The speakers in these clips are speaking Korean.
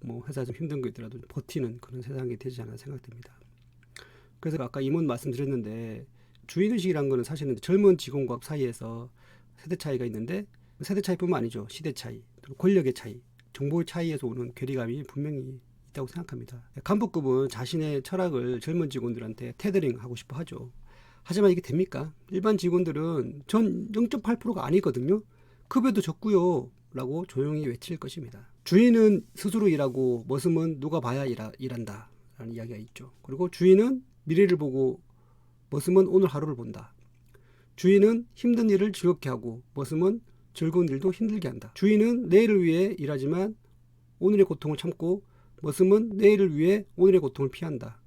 뭐 회사 좀 힘든 거 있더라도 버티는 그런 세상이 되지 않나 생각됩니다. 그래서 아까 임원 말씀드렸는데 주인의식이란 거는 사실은 젊은 직원과 사이에서 세대 차이가 있는데 세대 차이뿐만 아니죠. 시대 차이, 권력의 차이, 정보의 차이에서 오는 괴리감이 분명히 있다고 생각합니다. 간부급은 자신의 철학을 젊은 직원들한테 테더링 하고 싶어 하죠. 하지만 이게 됩니까? 일반 직원들은 전 0.8%가 아니거든요. 급여도 적고요 라고 조용히 외칠 것입니다. 주인은 스스로 일하고 머슴은 누가 봐야 일한다 라는 이야기가 있죠. 그리고 주인은 미래를 보고 머슴은 오늘 하루를 본다. 주인은 힘든 일을 즐겁게 하고 머슴은 즐거운 일도 힘들게 한다. 주인은 내일을 위해 일하지만 오늘의 고통을 참고 머슴은 내일을 위해 오늘의 고통을 피한다.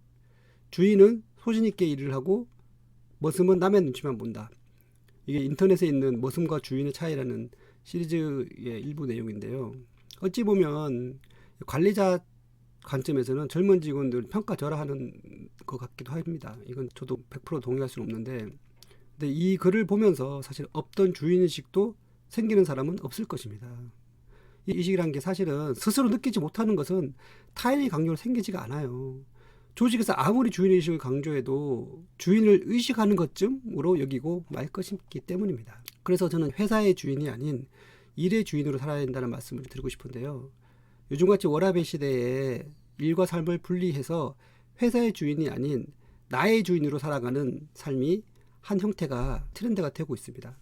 주인은 소신 있게 일을 하고 머슴은 남의 눈치만 본다. 이게 인터넷에 있는 머슴과 주인의 차이라는 시리즈의 일부 내용인데요. 어찌 보면 관리자 관점에서는 젊은 직원들 평가절하하는 것 같기도 합니다. 이건 저도 100% 동의할 수는 없는데, 근데 이 글을 보면서 사실 없던 주인의식도 생기는 사람은 없을 것입니다. 이 의식이란 게 사실은 스스로 느끼지 못하는 것은 타인의 강요로 생기지가 않아요. 조직에서 아무리 주인의식을 강조해도 주인을 의식하는 것쯤으로 여기고 말 것이기 때문입니다. 그래서 저는 회사의 주인이 아닌 일의 주인으로 살아야 된다는 말씀을 드리고 싶은데요. 요즘같이 워라밸 시대에 일과 삶을 분리해서 회사의 주인이 아닌 나의 주인으로 살아가는 삶이 한 형태가 트렌드가 되고 있습니다.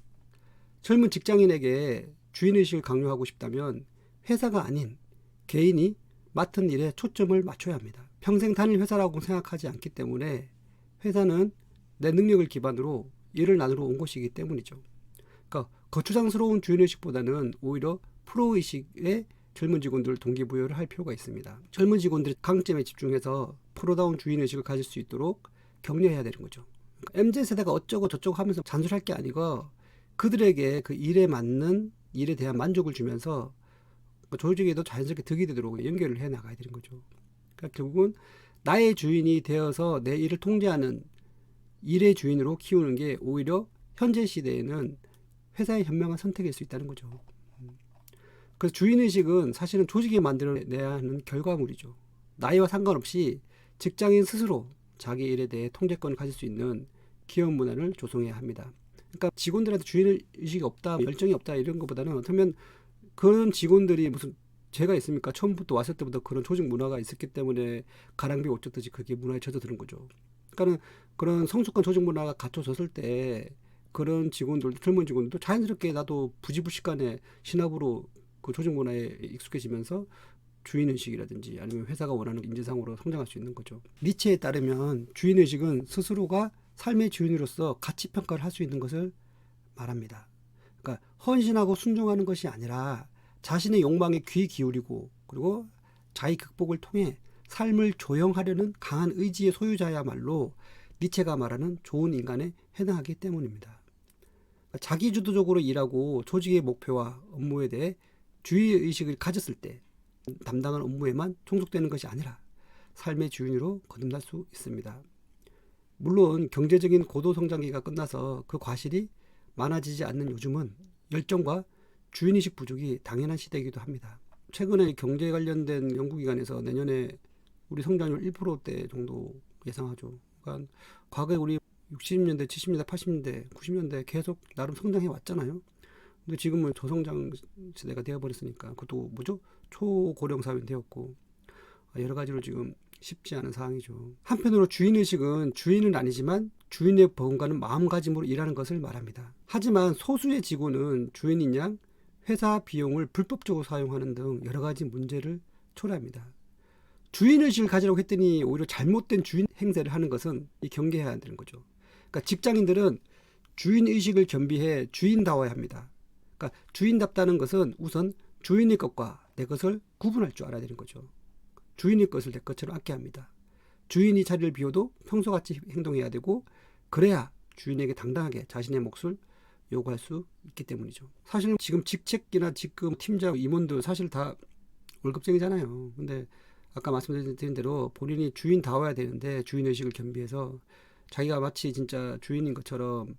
젊은 직장인에게 주인의식을 강요하고 싶다면 회사가 아닌 개인이 맡은 일에 초점을 맞춰야 합니다. 평생 다닐 회사라고 생각하지 않기 때문에 회사는 내 능력을 기반으로 일을 나누러 온 곳이기 때문이죠. 그러니까 거추장스러운 주인의식보다는 오히려 프로의식에 젊은 직원들 동기부여를 할 필요가 있습니다. 젊은 직원들이 강점에 집중해서 프로다운 주인의식을 가질 수 있도록 격려해야 되는 거죠. 그러니까 MZ세대가 어쩌고 저쩌고 하면서 잔소리할 게 아니고 그들에게 그 일에 맞는 일에 대한 만족을 주면서 조직에도 자연스럽게 득이 되도록 연결을 해 나가야 되는 거죠. 그러니까 결국은 나의 주인이 되어서 내 일을 통제하는 일의 주인으로 키우는 게 오히려 현재 시대에는 회사의 현명한 선택일 수 있다는 거죠. 그래서 주인의식은 사실은 조직이 만들어내야 하는 결과물이죠. 나이와 상관없이 직장인 스스로 자기 일에 대해 통제권을 가질 수 있는 기업 문화를 조성해야 합니다. 그러니까 직원들한테 주인의식이 없다, 열정이 없다 이런 것보다는 어쩌면 그런 직원들이 무슨 죄가 있습니까? 처음부터 왔을 때부터 그런 조직 문화가 있었기 때문에 가랑비 옷 젖듯이 그게 문화에 젖어드는 거죠. 그러니까 그런 성숙한 조직 문화가 갖춰졌을 때 그런 직원들도 젊은 직원들도 자연스럽게 나도 부지불식간에 신압으로 그 조직 문화에 익숙해지면서 주인의식이라든지 아니면 회사가 원하는 인재상으로 성장할 수 있는 거죠. 니체에 따르면 주인의식은 스스로가 삶의 주인으로서 가치평가를 할 수 있는 것을 말합니다. 그러니까 헌신하고 순종하는 것이 아니라 자신의 욕망에 귀 기울이고 그리고 자의 극복을 통해 삶을 조형하려는 강한 의지의 소유자야말로 니체가 말하는 좋은 인간에 해당하기 때문입니다. 자기주도적으로 일하고 조직의 목표와 업무에 대해 주의의식을 가졌을 때 담당한 업무에만 종속되는 것이 아니라 삶의 주인으로 거듭날 수 있습니다. 물론 경제적인 고도성장기가 끝나서 그 과실이 많아지지 않는 요즘은 열정과 주인의식 부족이 당연한 시대이기도 합니다. 최근에 경제 관련된 연구기관에서 내년에 우리 성장률 1%대 정도 예상하죠. 그러니까 과거에 우리 60년대, 70년대, 80년대, 90년대 계속 나름 성장해 왔잖아요. 근데 지금은 저성장 시대가 되어버렸으니까 그것도 뭐죠? 초고령 사회는 되었고 여러 가지로 지금 쉽지 않은 상황이죠. 한편으로 주인의식은 주인은 아니지만 주인의 버금가는 마음가짐으로 일하는 것을 말합니다. 하지만 소수의 직원은 주인인 양 회사 비용을 불법적으로 사용하는 등 여러 가지 문제를 초래합니다. 주인의식을 가지라고 했더니 오히려 잘못된 주인 행세를 하는 것은 경계해야 되는 거죠. 그러니까 직장인들은 주인의식을 겸비해 주인다워야 합니다. 그러니까 주인답다는 것은 우선 주인의 것과 내 것을 구분할 줄 알아야 되는 거죠. 주인의 것을 내 것처럼 아껴야 합니다. 주인이 자리를 비워도 평소같이 행동해야 되고 그래야 주인에게 당당하게 자신의 몫을 요구할 수 있기 때문이죠. 사실 지금 직책이나 지금 팀장, 임원들 사실 다 월급쟁이잖아요. 근데 아까 말씀드린 대로 본인이 주인다워야 되는데 주인의식을 겸비해서 자기가 마치 진짜 주인인 것처럼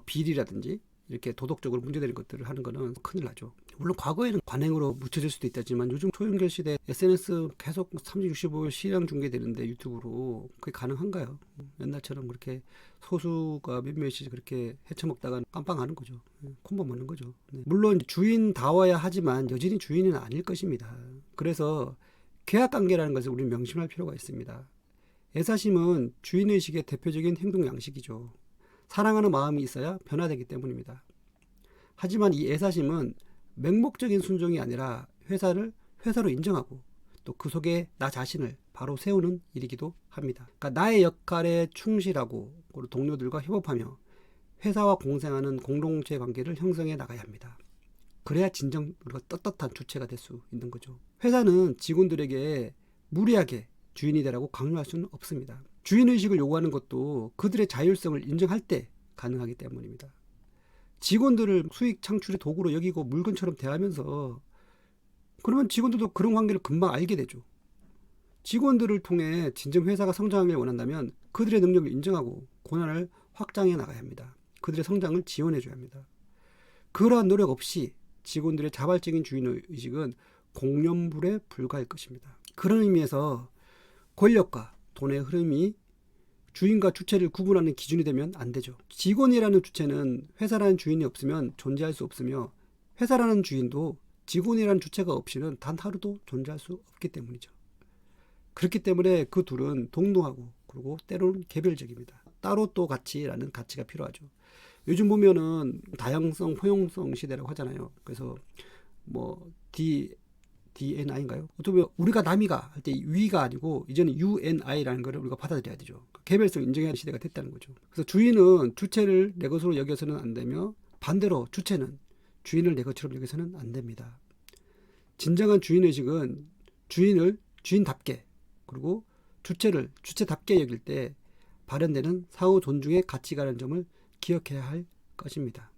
비리라든지 이렇게 도덕적으로 문제되는 것들을 하는 거는 큰일 나죠. 물론 과거에는 관행으로 묻혀질 수도 있다지만 요즘 초연결 시대 SNS 계속 365일 실황 중계되는데 유튜브로 그게 가능한가요? 옛날처럼 그렇게 소수가 몇몇이 그렇게 헤쳐먹다가 깜빵하는 거죠. 콤보 먹는 거죠. 네. 물론 주인다워야 하지만 여전히 주인은 아닐 것입니다. 그래서 계약관계라는 것을 우리는 명심할 필요가 있습니다. 애사심은 주인의식의 대표적인 행동 양식이죠. 사랑하는 마음이 있어야 변화되기 때문입니다. 하지만 이 애사심은 맹목적인 순종이 아니라 회사로 인정하고 또 그 속에 나 자신을 바로 세우는 일이기도 합니다. 그러니까 나의 역할에 충실하고 동료들과 협업하며 회사와 공생하는 공동체 관계를 형성해 나가야 합니다. 그래야 진정 우리가 떳떳한 주체가 될 수 있는 거죠. 회사는 직원들에게 무리하게 주인이 되라고 강요할 수는 없습니다. 주인의식을 요구하는 것도 그들의 자율성을 인정할 때 가능하기 때문입니다. 직원들을 수익 창출의 도구로 여기고 물건처럼 대하면서 그러면 직원들도 그런 관계를 금방 알게 되죠. 직원들을 통해 진정 회사가 성장하길 원한다면 그들의 능력을 인정하고 권한을 확장해 나가야 합니다. 그들의 성장을 지원해 줘야 합니다. 그러한 노력 없이 직원들의 자발적인 주인의식은 공연불에 불과할 것입니다. 그런 의미에서 권력과 돈의 흐름이 주인과 주체를 구분하는 기준이 되면 안 되죠. 직원이라는 주체는 회사라는 주인이 없으면 존재할 수 없으며 회사라는 주인도 직원이라는 주체가 없이는 단 하루도 존재할 수 없기 때문이죠. 그렇기 때문에 그 둘은 동등하고 그리고 때로는 개별적입니다. 따로 또 가치라는 가치가 필요하죠. 요즘 보면은 다양성, 포용성 시대라고 하잖아요. 그래서 뭐 DNI인가요? 어떻게 보면 우리가 남이가 할 때 위가 아니고 이제는 UNI라는 거를 우리가 받아들여야 되죠. 개별성 인정해야 하는 시대가 됐다는 거죠. 그래서 주인은 주체를 내 것으로 여겨서는 안 되며 반대로 주체는 주인을 내 것처럼 여겨서는 안 됩니다. 진정한 주인의식은 주인을 주인답게 그리고 주체를 주체답게 여길 때 발현되는 상호 존중의 가치가라는 점을 기억해야 할 것입니다.